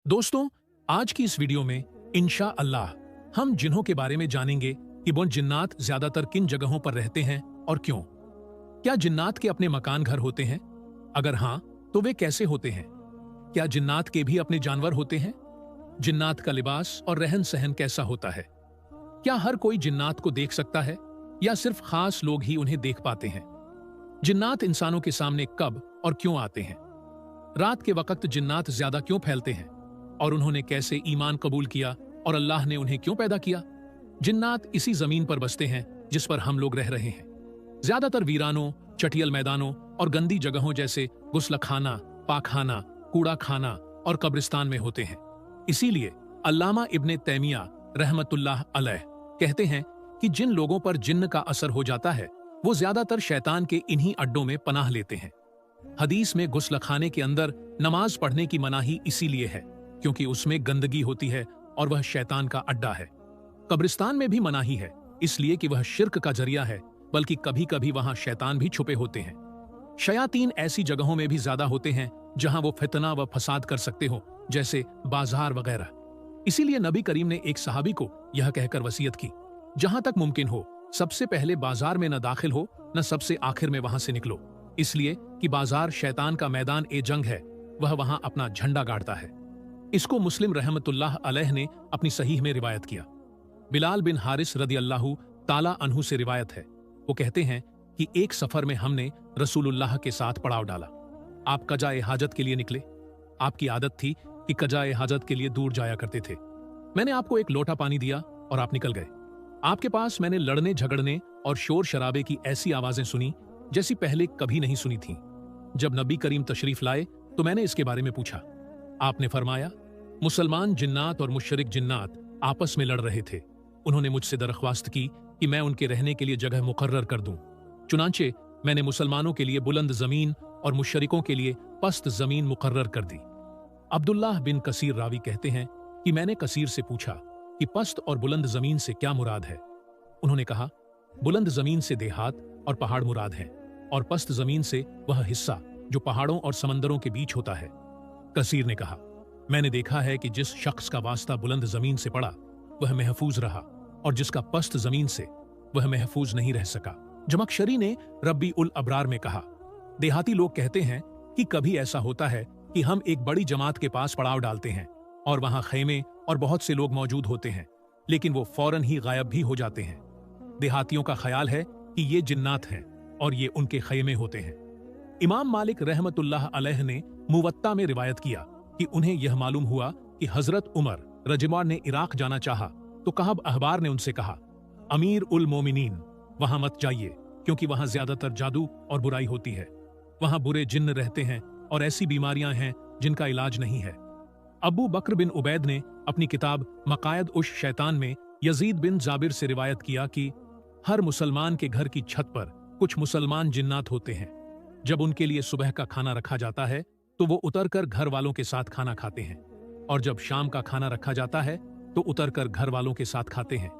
दोस्तों, आज की इस वीडियो में इंशा अल्लाह हम जिन्हों के बारे में जानेंगे कि वो जिन्नात ज्यादातर किन जगहों पर रहते हैं और क्यों। क्या जिन्नात के अपने मकान घर होते हैं? अगर हाँ, तो वे कैसे होते हैं? क्या जिन्नात के भी अपने जानवर होते हैं? जिन्नात का लिबास और रहन सहन कैसा होता है? क्या हर कोई जिन्नात को देख सकता है या सिर्फ खास लोग ही उन्हें देख पाते हैं? जिन्नात इंसानों के सामने कब और क्यों आते हैं? रात के वक्त जिन्नात ज्यादा क्यों फैलते हैं और उन्होंने कैसे ईमान कबूल किया और अल्लाह ने उन्हें क्यों पैदा किया? जिन्नात इसी जमीन पर बसते हैं जिस पर हम लोग रह रहे हैं, ज्यादातर वीरानों, चटियल मैदानों और गंदी जगहों जैसे गुस्लखाना, पाखाना, कूड़ा खाना और कब्रिस्तान में होते हैं। इसीलिए अल्लामा इब्ने तैमिया रहमतुल्लाह अलैह कहते हैं कि जिन लोगों पर जिन्न का असर हो जाता है वो ज्यादातर शैतान के इन्हीं अड्डों में पनाह लेते हैं। हदीस में गुस्लखाने के अंदर नमाज पढ़ने की मनाही इसीलिए है क्योंकि उसमें गंदगी होती है और वह शैतान का अड्डा है। कब्रिस्तान में भी मनाही है इसलिए कि वह शिर्क का जरिया है, बल्कि कभी कभी वहां शैतान भी छुपे होते हैं। शयातीन ऐसी जगहों में भी ज्यादा होते हैं जहां वो फितना व फसाद कर सकते हो, जैसे बाजार वगैरह। इसीलिए नबी करीम ने एक सहाबी को यह कहकर वसीयत की, जहां तक मुमकिन हो सबसे पहले बाजार में न दाखिल हो न सबसे आखिर में वहां से निकलो, इसलिए कि बाजार शैतान का मैदान ए जंग है, वह वहां अपना झंडा गाड़ता है। इसको मुस्लिम रहमतुल्लाह अलैह ने अपनी सहीह में रिवायत किया। बिलाल बिन हारिस रदी अल्लाहु ताला अन्हु से रिवायत है, वो कहते हैं कि एक सफर में हमने रसूलुल्लाह के साथ पड़ाव डाला। आप कजाए हाजत के लिए निकले। आपकी आदत थी कि कजाए हाजत के लिए दूर जाया करते थे। मैंने आपको एक लोटा पानी दिया और आप निकल गए। आपके पास मैंने लड़ने झगड़ने और शोर शराबे की ऐसी आवाजें सुनी जैसी पहले कभी नहीं सुनी थी। जब नबी करीम तशरीफ लाए तो मैंने इसके बारे में पूछा। आपने फरमाया, मुसलमान जिन्नात और मुशरिक जिन्नात आपस में लड़ रहे थे। उन्होंने मुझसे दरख्वास्त की कि मैं उनके रहने के लिए जगह मुकर्रर कर दूं। चुनांचे मैंने मुसलमानों के लिए बुलंद जमीन और मुशरिकों के लिए पस्त जमीन मुकर्रर कर दी। अब्दुल्लाह बिन कसीर रावी कहते हैं कि मैंने कसीर से पूछा कि पस्त और बुलंद जमीन से क्या मुराद है। उन्होंने कहा, बुलंद जमीन से देहात और पहाड़ मुराद हैं और पस्त जमीन से वह हिस्सा जो पहाड़ों और समंदरों के बीच होता है। कसीर ने कहा, मैंने देखा है कि जिस शख्स का वास्ता बुलंद जमीन से पड़ा वह महफूज रहा और जिसका पस्त जमीन से वह महफूज नहीं रह सका। जमखशरी ने रब्बी उल अबरार में कहा, देहाती लोग कहते हैं कि कभी ऐसा होता है कि हम एक बड़ी जमात के पास पड़ाव डालते हैं और वहां खेमे और बहुत से लोग मौजूद होते हैं, लेकिन वो फौरन ही गायब भी हो जाते हैं। देहातियों का ख्याल है कि ये जिन्नात हैं और ये उनके खेमे होते हैं। इमाम मालिक रहमतुल्लाह अलैह ने मुवत्ता में रिवायत किया कि उन्हें यह मालूम हुआ कि हजरत उमर रजिमा ने इराक जाना चाहा तो कहब अहबार ने उनसे कहा, अमीर उल मोमिनीन, वहां मत जाइए क्योंकि वहां ज्यादातर जादू और बुराई होती है। वहां बुरे जिन्न रहते हैं और ऐसी बीमारियां हैं जिनका इलाज नहीं है। अबू बकर बिन उबैद ने अपनी किताब मकायद उश शैतान में यजीद बिन जाबिर से रिवायत किया कि हर मुसलमान के घर की छत पर कुछ मुसलमान जिन्नात होते हैं। जब उनके लिए सुबह का खाना रखा जाता है तो वो उतरकर घर वालों के साथ खाना खाते हैं, और जब शाम का खाना रखा जाता है तो उतरकर घर वालों के साथ खाते हैं।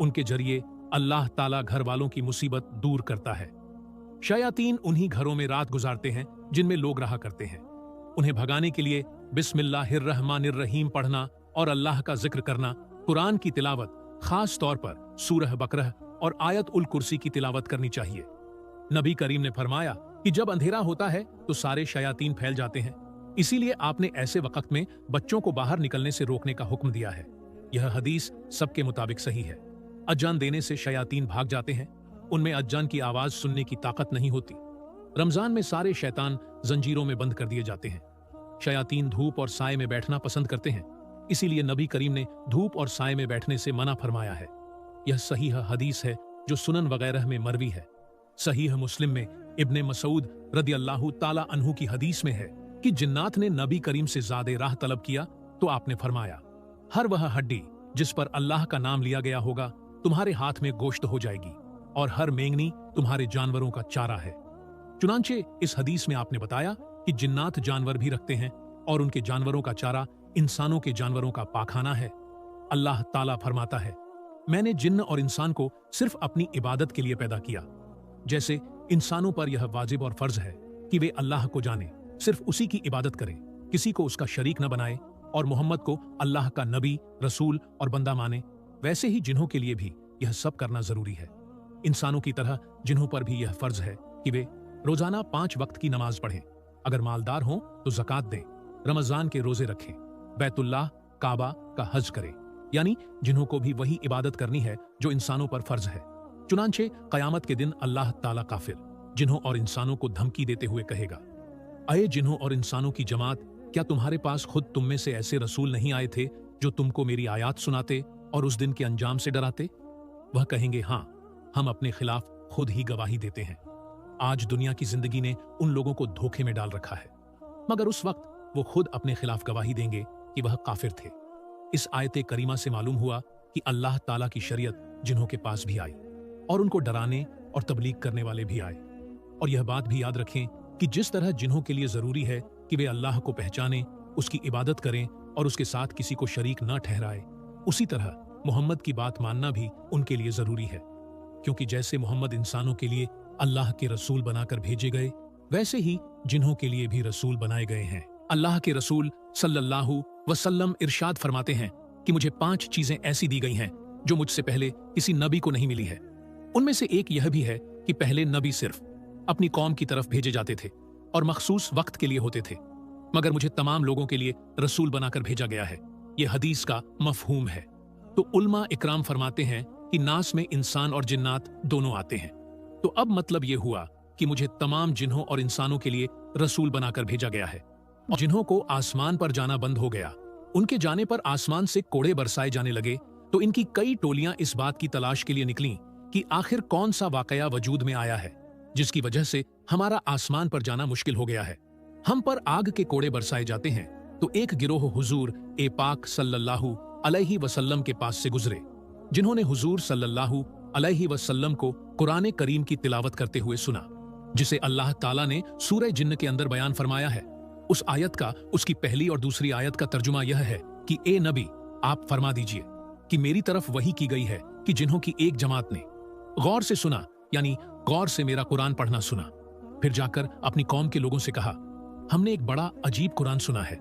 उनके जरिए अल्लाह ताला घर वालों की मुसीबत दूर करता है। शयातीन उन्हीं घरों में रात गुजारते हैं जिनमें लोग रहा करते हैं। उन्हें भगाने के लिए बिस्मिल्लाहिर्रहमानिर्रहीम पढ़ना और अल्लाह का जिक्र करना, कुरान की तिलावत, खास तौर पर सूरह बकरह और आयत उल कुर्सी की तिलावत करनी चाहिए। नबी करीम ने फरमाया कि जब अंधेरा होता है तो सारे शयातीन फैल जाते हैं, इसीलिए आपने ऐसे वक्त में बच्चों को बाहर निकलने से रोकने का हुक्म दिया है। यह हदीस सबके मुताबिक सही है। अजान देने से शयातीन भाग जाते हैं। उनमें अजान की आवाज सुनने की ताकत नहीं होती। रमजान में सारे शैतान जंजीरों में बंद कर दिए जाते हैं। शयातीन धूप और साए में बैठना पसंद करते हैं, इसीलिए नबी करीम ने धूप और साए में बैठने से मना फरमाया है। यह सहीह हदीस है जो सुनन वगैरह में मरवी है। सहीह मुस्लिम में इब्ने मसूद रदी अल्लाहु ताला अन्हु की हदीस में है कि जिन्नात ने नबी करीम से ज़्यादा राह तलब किया तो आपने फरमाया, हर वह हड्डी जिस पर अल्लाह का नाम लिया गया होगा तुम्हारे हाथ में गोश्त हो जाएगी और हर मेंगनी तुम्हारे जानवरों का चारा है। चुनांचे इस हदीस में आपने बताया कि जिन्नात जानवर भी रखते हैं और उनके जानवरों का चारा इंसानों के जानवरों का पाखाना है। अल्लाह ताला फरमाता है, मैंने जिन्न और इंसान को सिर्फ अपनी इबादत के लिए पैदा किया। जैसे इंसानों पर यह वाजिब और फर्ज है कि वे अल्लाह को जाने, सिर्फ उसी की इबादत करें, किसी को उसका शरीक न बनाए और मोहम्मद को अल्लाह का नबी, रसूल और बंदा माने, वैसे ही जिन्हों के लिए भी यह सब करना जरूरी है। इंसानों की तरह जिन्हों पर भी यह फर्ज है कि वे रोजाना 5 वक्त की नमाज पढ़ें, अगर मालदार हों तो ज़कात दें, रमजान के रोजे रखें, बैतुल्लाह काबा का हज करें, यानी जिन्हों को भी वही इबादत करनी है जो इंसानों पर फर्ज है। चुनांचे कयामत के दिन अल्लाह ताला काफिर जिन्हों और इंसानों को धमकी देते हुए कहेगा, अये जिन्हों और इंसानों की जमात, क्या तुम्हारे पास खुद तुम में से ऐसे रसूल नहीं आए थे जो तुमको मेरी आयात सुनाते और उस दिन के अंजाम से डराते? वह कहेंगे, हाँ, हम अपने खिलाफ खुद ही गवाही देते हैं। आज दुनिया की जिंदगी ने उन लोगों को धोखे में डाल रखा है, मगर उस वक्त वो खुद अपने खिलाफ गवाही देंगे कि वह काफिर थे। इस आयत करीमा से मालूम हुआ कि अल्लाह ताला की शरीयत जिन्हों के पास भी आई और उनको डराने और तबलीग करने वाले भी आए। और यह बात भी याद रखें कि जिस तरह जिन्हों के लिए जरूरी है कि वे अल्लाह को पहचानें, उसकी इबादत करें और उसके साथ किसी को शरीक न ठहराए, उसी तरह मोहम्मद की बात मानना भी उनके लिए जरूरी है, क्योंकि जैसे मोहम्मद इंसानों के लिए अल्लाह के रसूल बनाकर भेजे गए, वैसे ही जिन्हों के लिए भी रसूल बनाए गए हैं। अल्लाह के रसूल सल्लल्लाहु वसल्लम इरशाद फरमाते हैं कि मुझे 5 चीजें ऐसी दी गई हैं जो मुझसे पहले किसी नबी को नहीं मिली है। उनमें से एक यह भी है कि पहले नबी सिर्फ अपनी कौम की तरफ भेजे जाते थे और मखसूस वक्त के लिए होते थे, मगर मुझे तमाम लोगों के लिए रसूल बनाकर भेजा गया है। यह हदीस का मफहूम है। तो उल्मा इकराम फरमाते हैं कि नास में इंसान और जिन्नात दोनों आते हैं। तो अब मतलब यह हुआ कि मुझे तमाम जिन्हों और इंसानों के लिए रसूल बनाकर भेजा गया है। और जिन्हों को आसमान पर जाना बंद हो गया, उनके जाने पर आसमान से कोड़े बरसाए जाने लगे, तो इनकी कई टोलियां इस बात की तलाश के लिए निकलीं कि आखिर कौन सा वाकया वजूद में आया है जिसकी वजह से हमारा आसमान पर जाना मुश्किल हो गया है। हम पर आग के कोड़े बरसाए जाते हैं, तो एक गिरोह हुजूर ए पाक सल्लल्लाहु अलैहि वसल्लम के पास से गुजरे, जिन्होंने हुजूर सल्लल्लाहु अलैहि वसल्लम को कुरान करीम की तिलावत करते हुए सुना, जिसे अल्लाह ताला ने सूरह जिन्न के अंदर बयान फरमाया है। उस आयत का, उसकी पहली और दूसरी आयत का तर्जुमा यह है कि ए नबी, आप फरमा दीजिए कि मेरी तरफ वही की गई है कि जिन्हों की एक जमात ने गौर से सुना, यानी गौर से मेरा कुरान पढ़ना सुना, फिर जाकर अपनी कौम के लोगों से कहा, हमने एक बड़ा अजीब कुरान सुना है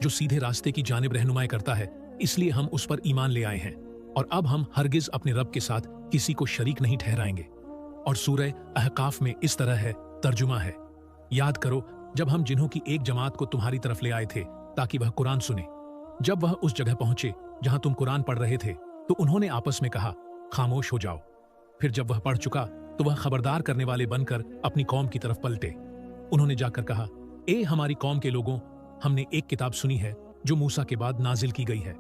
जो सीधे रास्ते की जानिब रहनुमाई करता है, इसलिए हम उस पर ईमान ले आए हैं और अब हम हरगिज अपने रब के साथ किसी को शरीक नहीं ठहराएंगे। और सूरह अहकाफ में इस तरह है तर्जुमा है, याद करो जब हम जिन्हों की एक जमात को तुम्हारी तरफ ले आए थे ताकि वह कुरान सुने। जब वह उस जगह पहुंचे जहां तुम कुरान पढ़ रहे थे, तो उन्होंने आपस में कहा, खामोश हो जाओ। फिर जब वह पढ़ चुका तो वह खबरदार करने वाले बनकर अपनी कौम की तरफ पलटे। उन्होंने जाकर कहा, ए हमारी कौम के लोगों, हमने एक किताब सुनी है जो मूसा के बाद नाजिल की गई है।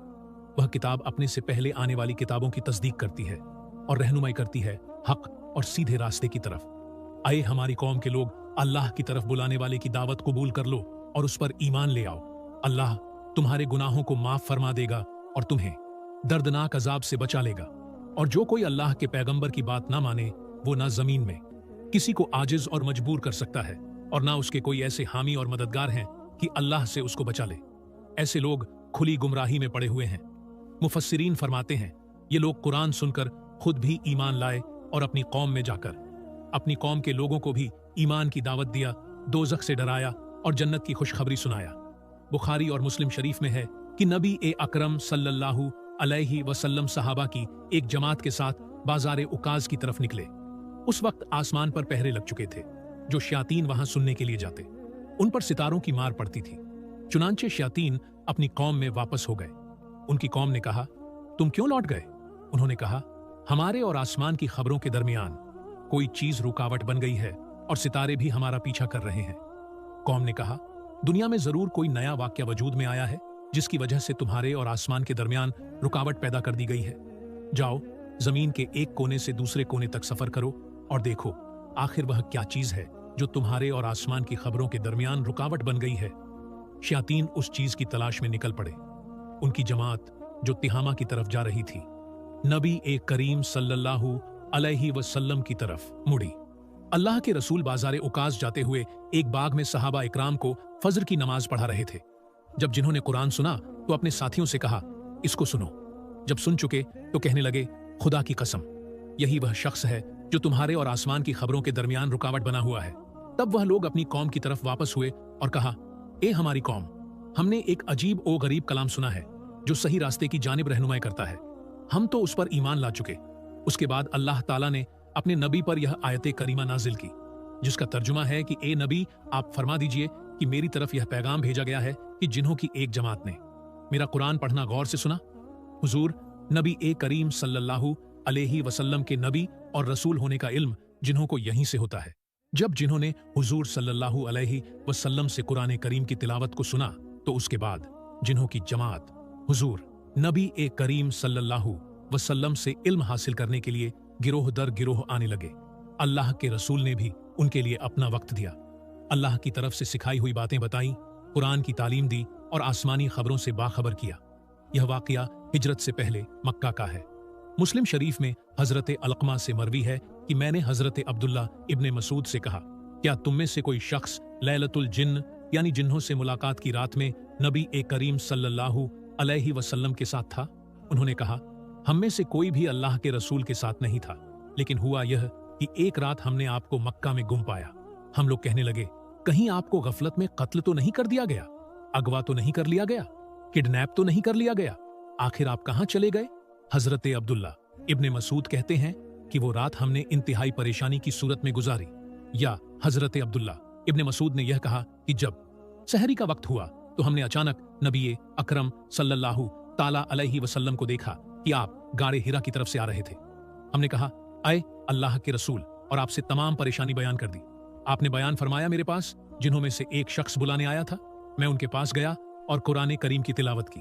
वह किताब अपने से पहले आने वाली किताबों की तस्दीक करती है और रहनुमाई करती है हक और सीधे रास्ते की तरफ। आए हमारी कौम के लोग, अल्लाह की तरफ बुलाने वाले की दावत कबूल कर लो और उस पर ईमान ले आओ। अल्लाह तुम्हारे गुनाहों को माफ फरमा देगा और तुम्हें दर्दनाक अजाब से बचा लेगा। और जो कोई अल्लाह के पैगंबर की बात ना माने, वो ना जमीन में किसी को आजिज और मजबूर कर सकता है और ना उसके कोई ऐसे हामी और मददगार हैं कि अल्लाह से उसको बचा ले। ऐसे लोग खुली गुमराही में पड़े हुए हैं। मुफस्सिरीन फरमाते हैं, ये लोग कुरान सुनकर खुद भी ईमान लाए और अपनी कौम में जाकर अपनी कौम के लोगों को भी ईमान की दावत दिया, दोज़ख से डराया और जन्नत की खुशखबरी सुनाया। बुखारी और मुस्लिम शरीफ में है कि नबी ए अकरम सल्लल्लाहु अलैहि वसल्लम सहाबा की एक जमात के साथ बाजारे उकाज की तरफ निकले। उस वक्त आसमान पर पहरे लग चुके थे, जो शयातीन वहां सुनने के लिए जाते। उन पर सितारों की मार पड़ती थी। चुनांचे शयातीन अपनी कौम में वापस हो गए। उनकी कौम ने कहा, तुम क्यों लौट गए? उन्होंने कहा, हमारे और आसमान की खबरों के दरमियान कोई चीज रुकावट बन गई है और सितारे भी हमारा पीछा कर रहे हैं। कौम ने कहा, दुनिया में जरूर कोई नया वाक्य वजूद में आया है जिसकी वजह से तुम्हारे और आसमान के दरमियान रुकावट पैदा कर दी गई है। जाओ, जमीन के एक कोने से दूसरे कोने तक सफर करो और देखो आखिर वह क्या चीज है जो तुम्हारे और आसमान की खबरों के दरमियान रुकावट बन गई है। शयातीन उस चीज की तलाश में निकल पड़े। उनकी जमात जो तिहामा की तरफ जा रही थी, नबी ए करीम सल्लल्लाहु अलैहि वसल्लम की तरफ मुड़ी। अल्लाह के रसूल बाजारे उकाज जाते हुए एक बाग में सहाबा इकराम को फजर की नमाज पढ़ा रहे थे। जब जिन्होंने कुरान सुना तो अपने साथियों से कहा, इसको सुनो। जब सुन चुके तो कहने लगे, खुदा की कसम, यही वह शख्स है जो तुम्हारे और आसमान की खबरों के दरमियान रुकावट बना हुआ है। तब वह लोग अपनी कौम की तरफ वापस हुए और कहा, ए हमारी कौम, हमने एक अजीब ओ गरीब कलाम सुना है जो सही रास्ते की जानिब रहनुमाई करता है। हम तो उस पर ईमान ला चुके। उसके बाद अल्लाह ताला ने अपने नबी पर यह आयत करीमा नाजिल की, जिसका तर्जुमा है कि ए नबी, आप फरमा दीजिए कि मेरी तरफ यह पैगाम भेजा गया है कि जिन्हों की एक जमात ने मेरा कुरान पढ़ना गौर से सुना। हुजूर नबी ए करीम सल्लल्लाहु अलैहि वसल्लम के नबी और रसूल होने का इल्म जिन्हों को यहीं से होता है। जब जिन्होंने हुजूर सल्लल्लाहु अलैहि वसल्लम से कुरान करीम की तिलावत को सुना तो उसके बाद जिन्हों की जमात हुजूर नबी ए करीम सल्लल्लाहु वसल्लम से इल्म हासिल करने के लिए गिरोह दर गिरोह आने लगे। अल्लाह के रसूल ने भी उनके लिए अपना वक्त दिया, अल्लाह की तरफ से सिखाई हुई बातें बताई, कुरान की तालीम दी और आसमानी खबरों से बाखबर किया। यह वाकया हिजरत से पहले मक्का का है। मुस्लिम शरीफ में हजरत अलकमा से मरवी है कि मैंने हजरत अब्दुल्ला इब्ने मसूद से कहा, क्या तुम में से कोई शख्स लैलतुल जिन्न यानी जिन्हों से मुलाकात की रात में नबी ए करीम सल्लल्लाहु अलैहि वसल्लम के साथ था? उन्होंने कहा, हम में से कोई भी अल्लाह के रसूल के साथ नहीं था, लेकिन हुआ यह कि एक रात हमने आपको मक्का में गुम पाया। हम लोग कहने लगे, कहीं आपको गफलत में कत्ल तो नहीं कर दिया गया, अगवा तो नहीं कर लिया गया, किडनैप तो नहीं कर लिया गया, आखिर आप कहां चले गए? हजरत अब्दुल्ला इब्ने मसूद कहते हैं कि वो रात हमने इंतहाई परेशानी की सूरत में गुजारी। या हजरत अब्दुल्ला इब्ने मसूद ने यह कहा कि जब सहरी का वक्त हुआ तो हमने अचानक नबी अकरम सल्लल्लाहु ताला अलैहि वसल्लम को देखा कि आप गारे हिरा की तरफ से आ रहे थे। हमने कहा, आए अल्लाह के रसूल, और आपसे तमाम परेशानी बयान कर दी। आपने बयान फरमाया मेरे पास, जिन्हों में से एक शख्स बुलाने आया था। मैं उनके पास गया और कुरान करीम की तिलावत की।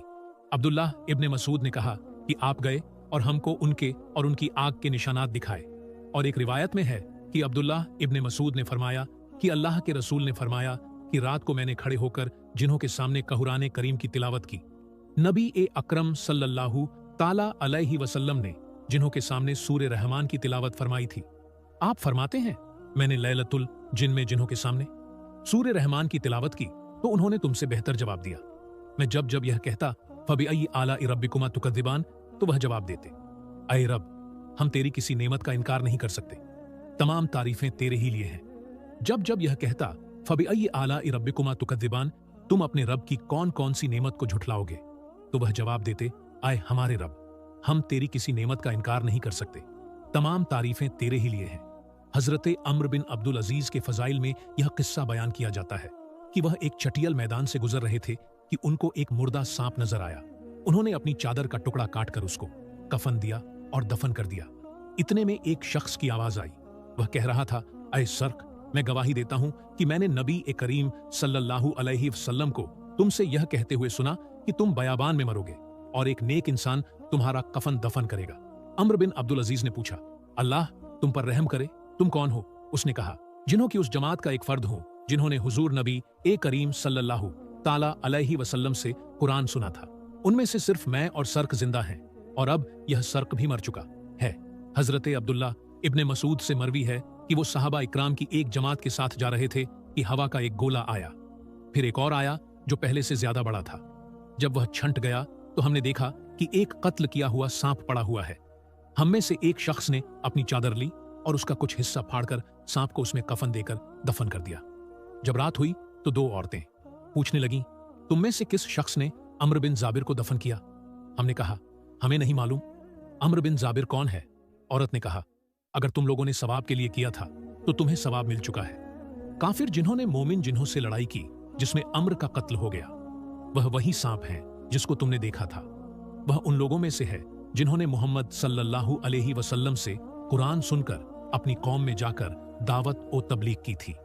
अब्दुल्लाह इब्ने मसूद ने कहा कि आप गए और हमको उनके और उनकी आग के निशानात दिखाए। और एक रिवायत में है कि अब्दुल्लाह इब्ने मसूद ने फरमाया कि अल्लाह के रसूल ने फरमाया कि रात को मैंने खड़े होकर जिन्हों के सामने कुरान करीम की तिलावत की। नबी ए अकरम सल्लल्लाहु ताला अलैहि वसल्लम ने जिन्हों के सामने सूरे रहमान की तिलावत फरमाई थी। आप फरमाते हैं, मैंने लैलतुल जिन में जिन्हों के सामने सूरे रहमान की तिलावत की तो उन्होंने तुमसे बेहतर जवाब दिया। मैं जब जब यह कहता फबिअय्यि आलाइ रब्बिकुमा तुकद्दिबान, तो वह जवाब देते, ऐ रब, हम तेरी किसी नेमत का इनकार नहीं कर सकते, तमाम तारीफें तेरे ही लिए हैं। जब जब यह कहता फबिअय्यि आलाइ रब्बिकुमा तुकद्दिबान, तुम अपने रब की कौन कौन सी नेमत को झुठलाओगे, तो वह जवाब देते, आए हमारे रब, हम तेरी किसी नेमत का इनकार नहीं कर सकते, तमाम तारीफें तेरे ही लिए हैं। हजरत अम्र बिन अब्दुल अजीज के फजाइल में यह किस्सा बयान किया जाता है कि वह एक चटियल मैदान से गुजर रहे थे कि उनको एक मुर्दा सांप नजर आया। उन्होंने अपनी चादर का टुकड़ा काटकर उसको कफन दिया और दफन कर दिया। इतने में एक शख्स की आवाज आई। वह कह रहा था, ऐ सर्क, मैं गवाही देता हूं कि मैंने नबी ए करीम सल्लल्लाहु अलैहि वसल्लम को तुमसे यह कहते हुए सुना कि तुम बयाबान में मरोगे और एक नेक इंसान तुम्हारा कफन दफन करेगा। अम्र बिन अब्दुल अजीज ने पूछा, अल्लाह तुम पर रहम करे, तुम कौन हो? उसने कहा, जिन्हों की उस जमात का एक फर्द हूं जिन्होंने हुजूर नबी ए करीम सल्लल्लाहु ताला अलैहि वसल्लम से कुरान सुना था। उनमें से सिर्फ मैं और सर्क जिंदा हैं, और अब यह सर्क भी मर चुका है। हजरत अब्दुल्ला इब्ने मसूद से मरवी है कि वो सहाबा इकराम की एक जमात के साथ जा रहे थे कि हवा का एक गोला आया, फिर एक और आया जो पहले से ज्यादा बड़ा था। जब वह छंट गया तो हमने देखा कि एक कत्ल किया हुआ सांप पड़ा हुआ है। हम में से एक शख्स ने अपनी चादर ली और उसका कुछ हिस्सा फाड़कर सांप को उसमें कफन देकर दफन कर दिया। जब रात हुई तो दो औरतें पूछने लगीं, तुम में से किस शख्स ने अम्र बिन जाबिर को दफन किया? हमने कहा, हमें नहीं मालूम। अम्र बिन जाबिर कौन है? औरत ने कहा, अगर तुम लोगों ने सवाब के लिए किया था तो तुम्हें सवाब मिल चुका है। काफिर जिन्होंने मोमिन जिन्हों से लड़ाई की जिसमें अम्र का कत्ल हो गया, वह वही सांप है जिसको तुमने देखा था। वह उन लोगों में से है जिन्होंने मोहम्मद सल्लल्लाहु अलैहि वसल्लम से कुरान सुनकर अपनी कौम में जाकर दावत और तबलीग की थी।